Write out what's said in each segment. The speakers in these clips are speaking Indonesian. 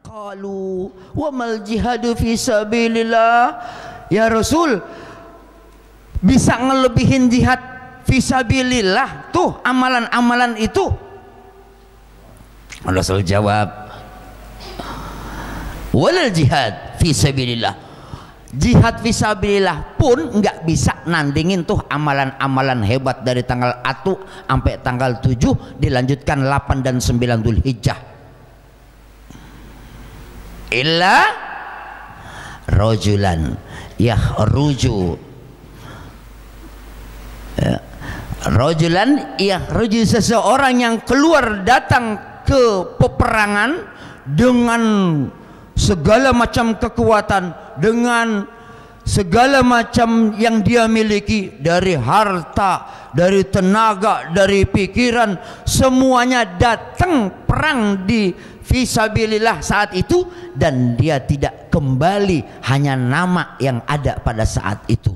qalu wa mal jihadu fi sabilillah. Ya Rasul, bisa ngelebihin jihad fisabilillah tuh amalan-amalan itu? Rasul jawab, walal jihad fisabilillah, jihad fisabilillah pun nggak bisa nandingin tuh amalan-amalan hebat dari tanggal 1 sampai tanggal 7, dilanjutkan 8 dan 9 Dzulhijjah. Illa rajulan yahruju, rajulan yahruju, seseorang yang keluar datang ke peperangan dengan segala macam kekuatan, dengan segala macam yang dia miliki, dari harta, dari tenaga, dari pikiran, semuanya datang perang di fisabilillah saat itu, dan dia tidak kembali, hanya nama yang ada pada saat itu.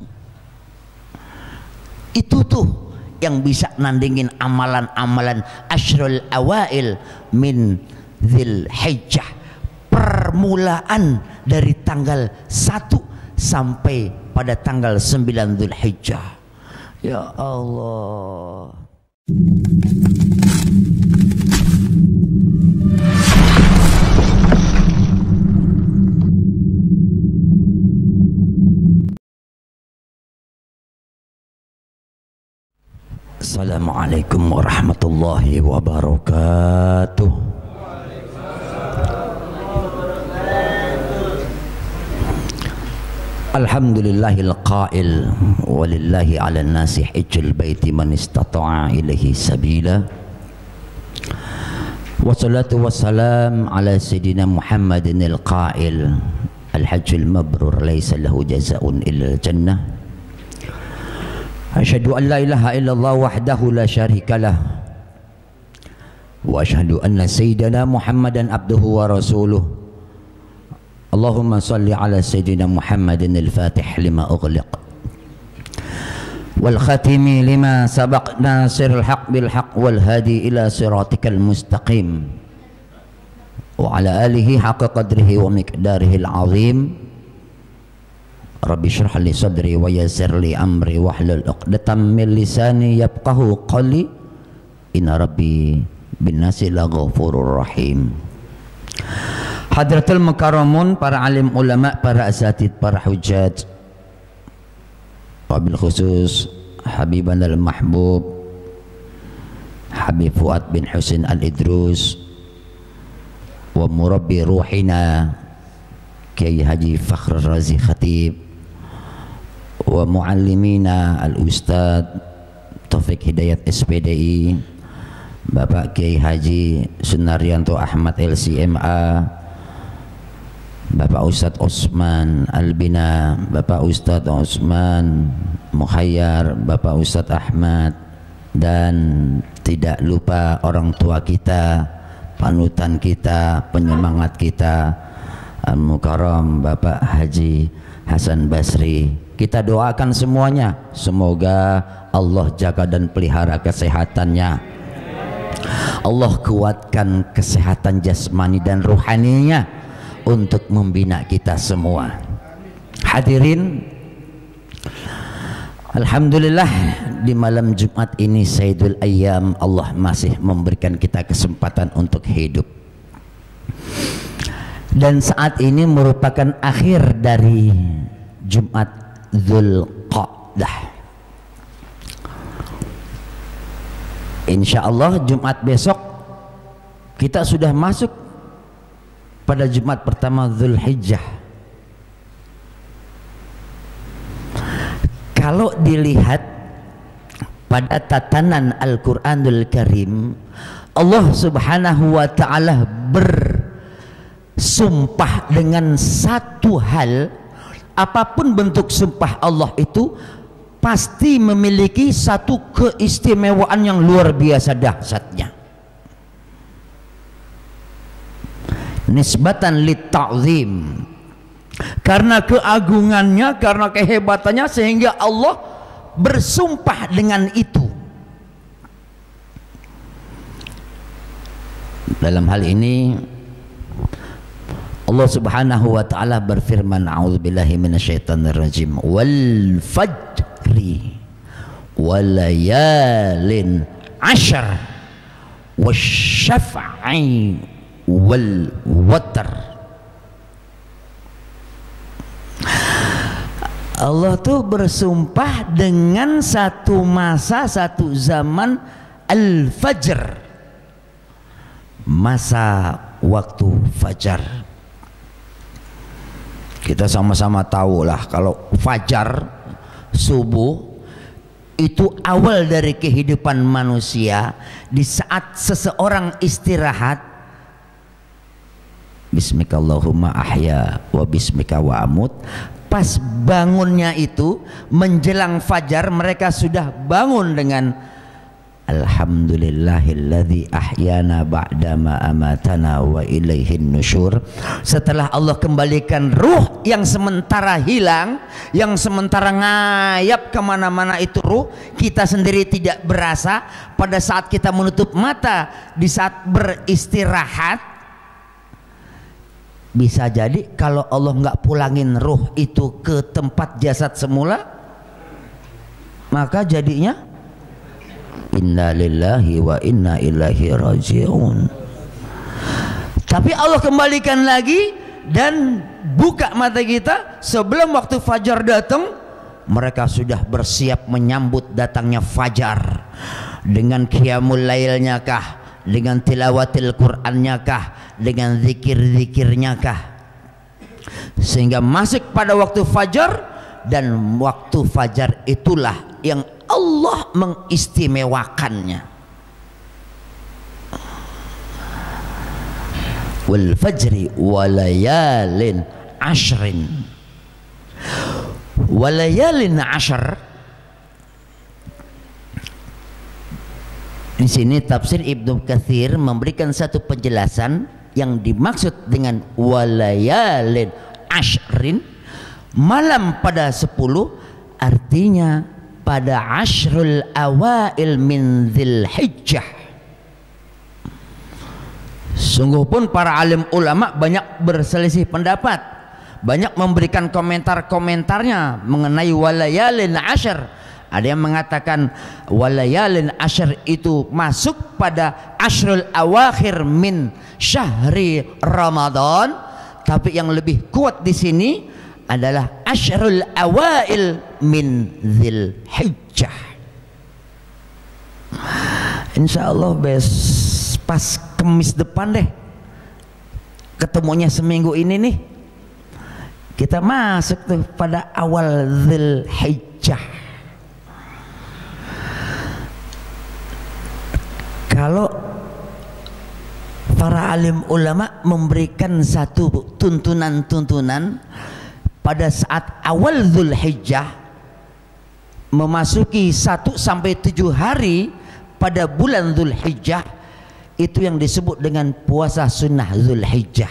Itu tuh yang bisa nandingin amalan-amalan asyrul awail min Dzulhijjah, permulaan dari tanggal 1 sampai pada tanggal 9 Dzulhijjah. Ya Allah. Assalamualaikum warahmatullahi wabarakatuh. Alhamdulillahil qail walillahi 'alan nasi hajjul baiti man istata'a ilaihi sabila. Wassalatu wassalam ala sayyidina Muhammadinil qail al-hajjul mabrur laysa lahu jazaa'un illa al-jannah. Asyhadu an la ilaha illallah wahdahu la syarikalah wa asyhadu anna sayyidana Muhammadan abduhu wa rasuluh. Allahumma salli ala sayyidina Muhammadin al-fatih lima ughliq wal khatimi lima sabaq nasiril haq bil haq wal hadi ila siratikal mustaqim wa ala alihi haqqa qadrihi wa miqdarihi al-azim. Rabbi syrah li sadri wa yassir li amri wahlul 'uqdatam min lisani yafqahu qawli. Inna rabbi bin nasi laghafurur rahim. Hadratul mukarramun, para alim ulama, para asatid, para hujjaj, wabil khusus Habiban al-Mahbub Habib Fuad bin Husin al-Idrus, wa murabbi ruhina Kiai Haji Fakhr Razi Khatib, wa muallimina al-Ustad Taufik Hidayat SPDI, Bapak Kiai Haji Sunaryanto Ahmad LCMA, Bapak Ustadz Osman Albina, Bapak Ustadz Osman Mukhayyar, Bapak Ustadz Ahmad, dan tidak lupa orang tua kita, panutan kita, penyemangat kita, Al-Mukarram Bapak Haji Hasan Basri. Kita doakan semuanya, semoga Allah jaga dan pelihara kesehatannya, Allah kuatkan kesehatan jasmani dan rohaninya untuk membina kita semua. Hadirin, alhamdulillah di malam Jumat ini Sayyidul Ayyam, Allah masih memberikan kita kesempatan untuk hidup, dan saat ini merupakan akhir dari Jumat Dzulqa'dah. Insya Allah Jumat besok kita sudah masuk pada Jumat pertama Dzulhijjah. Kalau dilihat pada tatanan Al-Quranul Karim, Allah Subhanahu wa Ta'ala bersumpah dengan satu hal. Apapun bentuk sumpah Allah itu pasti memiliki satu keistimewaan yang luar biasa dahsyatnya. Nisbatan lit ta'zim, karena keagungannya, karena kehebatannya, sehingga Allah bersumpah dengan itu. Dalam hal ini Allah Subhanahu wa taala berfirman, a'udzubillahi minasyaitonir rajim, wal fajri walayalin ashr wasyaf'i wal watr. Allah tuh bersumpah dengan satu masa, satu zaman, al-fajr, masa waktu fajar. Kita sama-sama tahu lah kalau fajar, subuh itu awal dari kehidupan manusia. Di saat seseorang istirahat, bismika Allahumma ahya wa bismika wa amut, pas bangunnya itu menjelang fajar, mereka sudah bangun dengan alhamdulillahilladzi ahyana ba'dama amatana wa ilaihin nusyur. Setelah Allah kembalikan ruh yang sementara hilang, yang sementara ngayap kemana-mana, itu ruh kita sendiri tidak berasa. Pada saat kita menutup mata di saat beristirahat, bisa jadi kalau Allah nggak pulangin ruh itu ke tempat jasad semula, maka jadinya inna lillahi wa inna ilaihi raji'un. Tapi Allah kembalikan lagi dan buka mata kita sebelum waktu fajar datang. Mereka sudah bersiap menyambut datangnya fajar dengan qiyamul lailnya kah, dengan tilawatil Qur'annya kah, dengan zikir-zikirnya kah, sehingga masuk pada waktu fajar. Dan waktu fajar itulah yang Allah mengistimewakannya. Wal fajri walayalin ashrin. Walayalin ashr, di sini tafsir Ibnu Katsir memberikan satu penjelasan yang dimaksud dengan walayalin ashrin, malam pada 10, artinya pada ashrul awail min Dzulhijjah. Sungguh pun para alim ulama banyak berselisih pendapat, banyak memberikan komentar-komentarnya mengenai walayalin ashr. Ada yang mengatakan walayalin ashr itu masuk pada ashrul awakhir min syahri Ramadan, tapi yang lebih kuat di sini adalah ashrul awail min Dzulhijjah. Insyaallah pas Kamis depan deh, ketemunya seminggu ini nih, kita masuk tuh pada awal Dzulhijjah. Kalau para alim ulama memberikan satu tuntunan-tuntunan pada saat awal Dzulhijjah memasuki 1 sampai 7 hari pada bulan Dzulhijjah, itu yang disebut dengan puasa sunnah Dzulhijjah.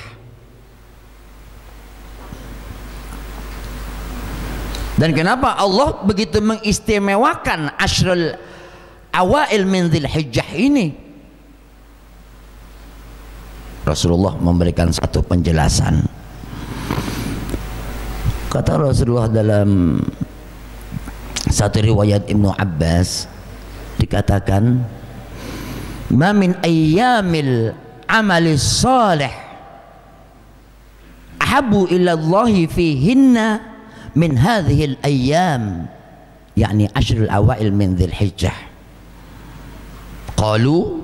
Dan kenapa Allah begitu mengistimewakan ashrul awail min Dzulhijjah ini? Rasulullah memberikan satu penjelasan. Kata Rasulullah dalam satu riwayat Ibnu Abbas, dikatakan, ma min ayyamil amali salih ahabu ila Allahi fihinna min hadhil ayyam, yakni ashrul awail min Dzulhijjah. Qalu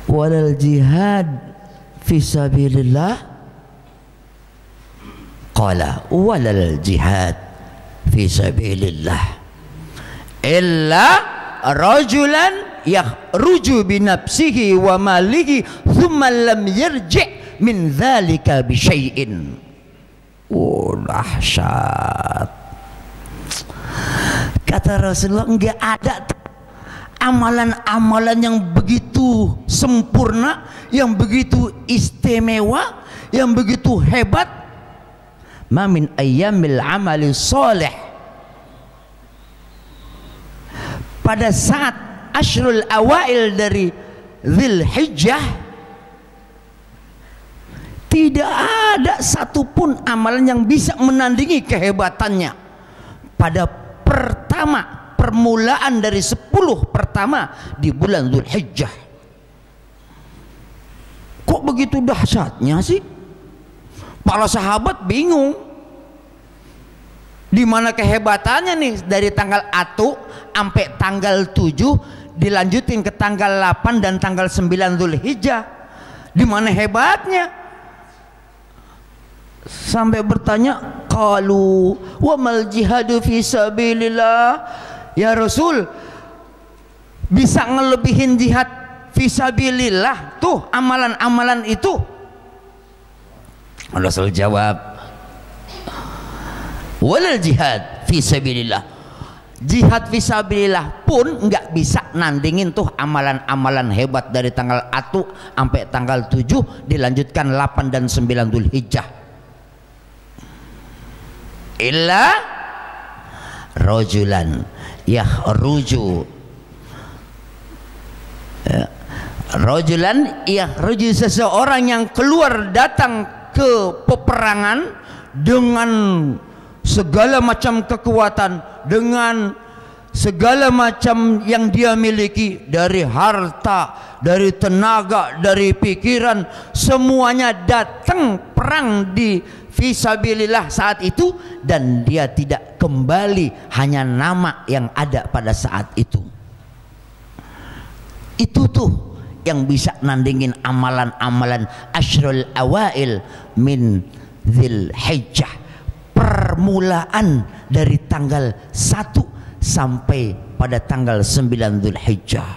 walal jihad fi sabilillah, qala walal jihad fi sabilillah illa rajulan yakhruju bi nafsihi wa malihi thumma lam yarji' min dzalika bi syai'in. Oh, dahsyat. Kata Rasulullah, enggak ada amalan-amalan yang begitu sempurna, yang begitu istimewa, yang begitu hebat. Ma min ayyamil amali shalih, pada saat ashrul awail dari Dzulhijjah tidak ada satupun amalan yang bisa menandingi kehebatannya pada permulaan dari 10 pertama di bulan Dzulhijjah. Kok begitu dahsyatnya sih? Para sahabat bingung. Di mana kehebatannya nih? Dari tanggal 1 sampai tanggal 7, dilanjutin ke tanggal 8 dan tanggal 9 Dzulhijjah. Di mana hebatnya? Sampai bertanya, qalu wa mal jihadu fi sabilillah, ya Rasul, bisa ngelebihin jihad fisabilillah tuh amalan-amalan itu? Rasul jawab, walal jihad fisabilillah, jihad fisabilillah pun nggak bisa nandingin tuh amalan-amalan hebat dari tanggal 1 sampai tanggal 7, dilanjutkan 8 dan 9 Dzulhijjah. Illa rajulan yahruju, rajulan yahruju, seseorang yang keluar datang ke peperangan dengan segala macam kekuatan, dengan segala macam yang dia miliki, dari harta, dari tenaga, dari pikiran, semuanya datang perang di fisabilillah saat itu, dan dia tidak kembali, hanya nama yang ada pada saat itu. Itu tuh yang bisa nandingin amalan-amalan asyrul awail min Dzulhijjah, permulaan dari tanggal 1 sampai pada tanggal 9 Dzulhijjah.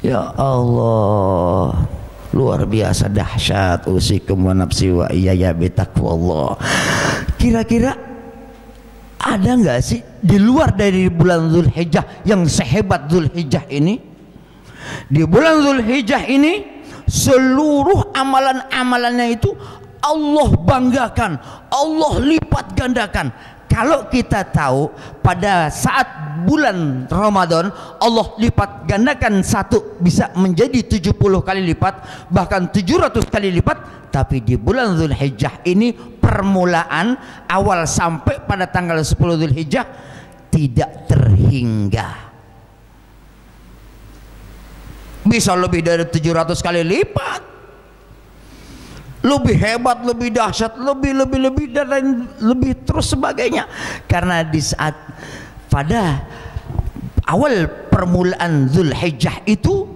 Ya Allah, luar biasa dahsyat. Usikum wa nafsi wa iyaya bitaqwallah. Kira-kira ada nggak sih di luar dari bulan Dzulhijjah yang sehebat Dzulhijjah ini? Di bulan Dzulhijjah ini seluruh amalan-amalannya itu Allah banggakan, Allah lipat gandakan. Kalau kita tahu pada saat bulan Ramadan Allah lipat gandakan satu bisa menjadi 70 kali lipat, bahkan 700 kali lipat. Tapi di bulan Dzulhijjah ini permulaan awal sampai pada tanggal 10 Dzulhijjah tidak terhingga, bisa lebih dari 700 kali lipat. Lebih hebat, lebih dahsyat, lebih dan lebih terus sebagainya. Karena di saat pada awal permulaan Dzulhijjah itu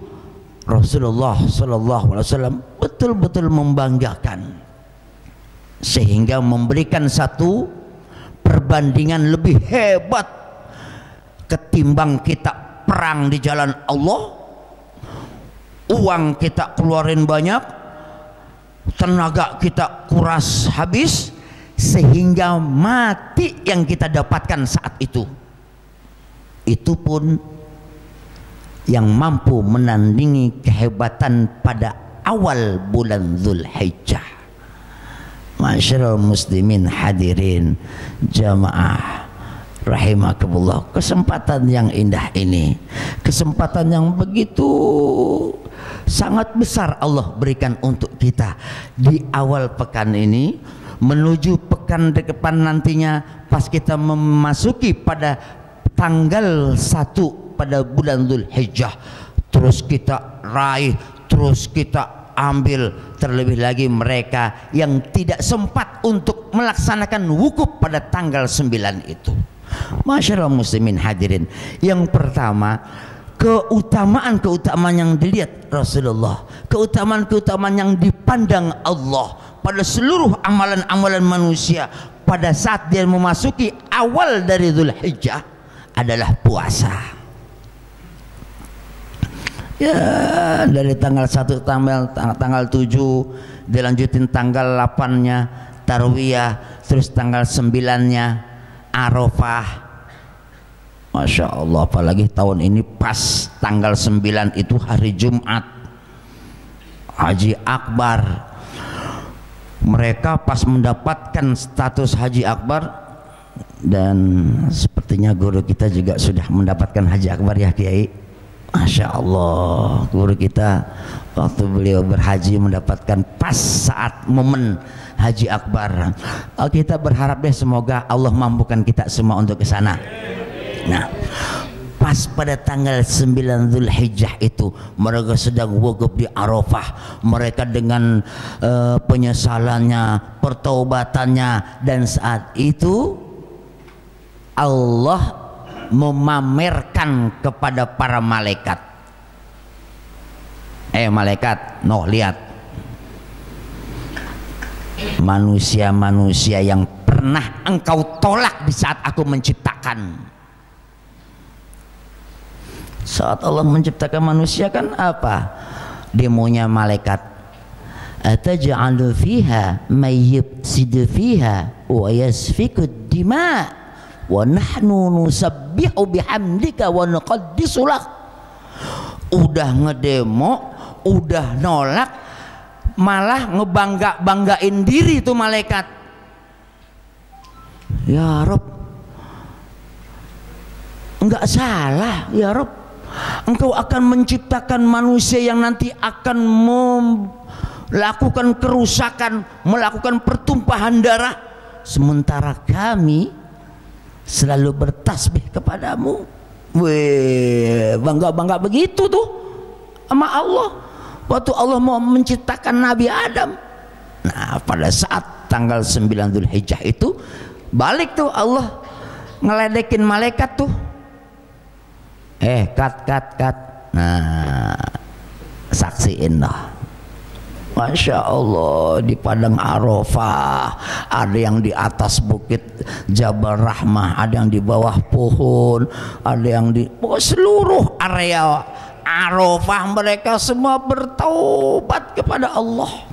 Rasulullah SAW betul-betul membanggakan, sehingga memberikan satu perbandingan lebih hebat ketimbang kita perang di jalan Allah. Uang kita keluarin banyak, tenaga kita kuras habis, sehingga mati yang kita dapatkan saat itu pun yang mampu menandingi kehebatan pada awal bulan Dzulhijjah. Masyarul muslimin hadirin jamaah rahimakumullah, kesempatan yang indah ini, kesempatan yang begitu sangat besar Allah berikan untuk kita di awal pekan ini, menuju pekan depan nantinya pas kita memasuki pada tanggal 1 pada bulan Dzulhijjah. Terus kita raih, terus kita ambil, terlebih lagi mereka yang tidak sempat untuk melaksanakan wukuf pada tanggal 9 itu. Masyaallah muslimin hadirin, yang pertama keutamaan yang dilihat Rasulullah, keutamaan yang dipandang Allah pada seluruh amalan-amalan manusia pada saat dia memasuki awal dari Dzulhijjah adalah puasa. Ya, dari tanggal 1 tanggal 7 dilanjutin tanggal 8-nya Tarwiyah, terus tanggal 9-nya Arafah. Masya Allah, apalagi tahun ini pas tanggal 9 itu hari Jumat, Haji Akbar. Mereka pas mendapatkan status Haji Akbar, dan sepertinya guru kita juga sudah mendapatkan Haji Akbar ya Kiai. Masya Allah, guru kita waktu beliau berhaji, mendapatkan pas saat momen Haji Akbar. Kita berharap deh semoga Allah mampukan kita semua untuk ke sana. Nah, pas pada tanggal 9 Zulhijjah itu mereka sedang wukuf di Arafah, mereka dengan penyesalannya, pertaubatannya, dan saat itu Allah memamerkan kepada para malaikat, malaikat, lihat manusia-manusia yang pernah engkau tolak di saat aku menciptakan. Saat Allah menciptakan manusia kan apa demonya malaikat? Ataj'alu fiha may yufsidu fiha wa yasfiku dima wa nahnu nusabbihu bihamdika wa nuqaddisu lak. Udah ngedemo, udah nolak, malah ngebanggain diri tuh malaikat. Ya Rob, enggak salah ya Rob, engkau akan menciptakan manusia yang nanti akan melakukan kerusakan, melakukan pertumpahan darah, sementara kami selalu bertasbih kepadamu. Weh, bangga begitu tuh sama Allah waktu Allah mau menciptakan Nabi Adam. Nah, pada saat tanggal 9 Zulhijjah itu balik tuh Allah ngeledekin malaikat tuh. Kat. Nah, saksiin lah. Masya Allah, di padang Arafah ada yang di atas bukit Jabal Rahmah, ada yang di bawah pohon, ada yang di seluruh area Arafah mereka semua bertaubat kepada Allah.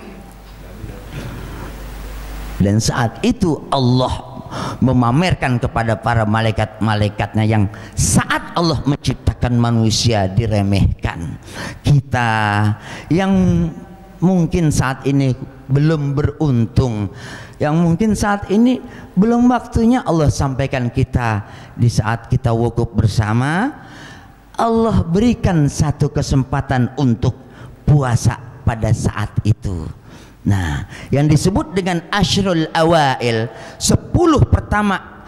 Dan saat itu Allah memamerkan kepada para malaikat-malaikatnya yang saat Allah menciptakan manusia diremehkan. Kita yang mungkin saat ini belum beruntung, yang mungkin saat ini belum waktunya Allah sampaikan kita di saat kita wukuf bersama, Allah berikan satu kesempatan untuk puasa pada saat itu. Nah, yang disebut dengan Ashrul Awail, 10 pertama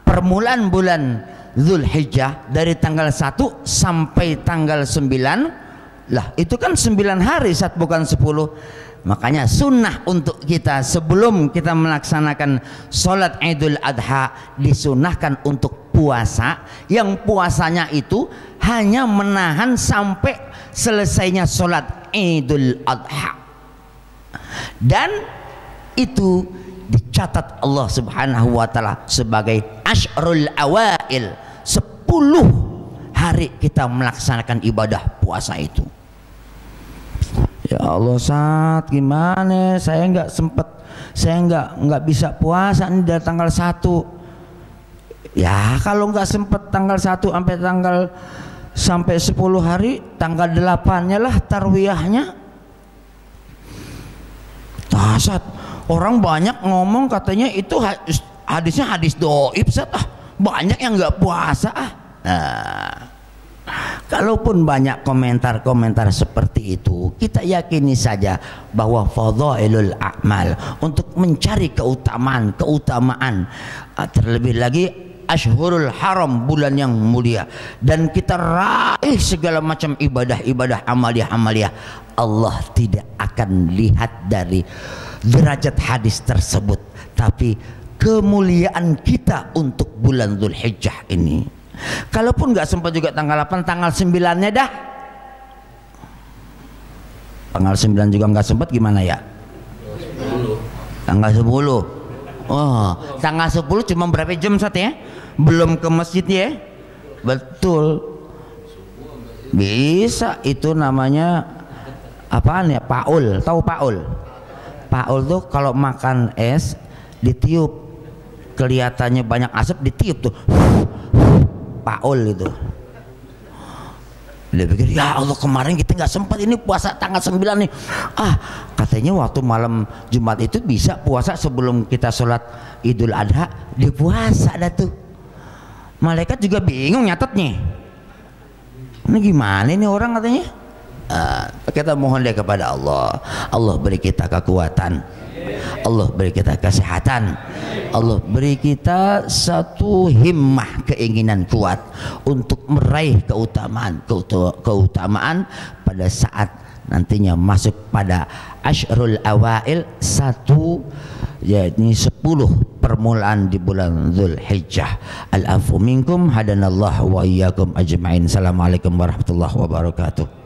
permulaan bulan Zulhijjah dari tanggal 1 sampai tanggal 9. Lah itu kan 9 hari saat bukan 10. Makanya sunnah untuk kita sebelum kita melaksanakan sholat Idul Adha disunahkan untuk puasa, yang puasanya itu hanya menahan sampai selesainya sholat Idul Adha, dan itu dicatat Allah Subhanahu wa Ta'ala sebagai Ashrul Awail, 10 hari kita melaksanakan ibadah puasa itu. Ya Allah, saat gimana saya nggak sempet, saya nggak bisa puasa nih dari tanggal 1. Ya kalau nggak sempet tanggal 1 sampai 10 hari, tanggal 8-nya lah tarwiyahnya. Saat orang banyak ngomong katanya itu hadisnya hadis doib, banyak yang nggak puasa. Nah, kalaupun banyak komentar-komentar seperti itu, kita yakini saja bahwa fadhailul a'mal, untuk mencari keutamaan, terlebih lagi Ashhurul Haram, bulan yang mulia, dan kita raih segala macam ibadah-ibadah, amaliyah-amaliyah, Allah tidak akan lihat dari derajat hadis tersebut, tapi kemuliaan kita untuk bulan Zulhijjah ini. Kalaupun nggak sempat juga tanggal 8, tanggal 9-nya dah. Tanggal 9 juga nggak sempat, gimana ya? Tanggal 10. Oh, tanggal 10 cuma berapa jam saat ya? Belum ke masjid ya? Betul. Bisa, itu namanya apaan ya? Paul. Tahu Paul? Paul tuh kalau makan es ditiup, kelihatannya banyak asap, ditiup tuh. Paul itu. Dia pikir, ya Allah kemarin kita nggak sempat ini puasa tanggal 9 nih. Katanya waktu malam Jumat itu bisa puasa sebelum kita sholat Idul Adha, dia puasa dah tuh. Malaikat juga bingung nyatetnya. Ini gimana nih orang katanya. Kita mohon dia kepada Allah. Allah beri kita kekuatan, Allah beri kita kesehatan, Allah beri kita satu himmah, keinginan kuat untuk meraih keutamaan pada saat nantinya masuk pada Ashrul Awail, satu yakni 10 permulaan di bulan Dzulhijjah. Al-afu minkum, hadanallahu wa iyyakum ajma'in. Assalamualaikum warahmatullahi wabarakatuh.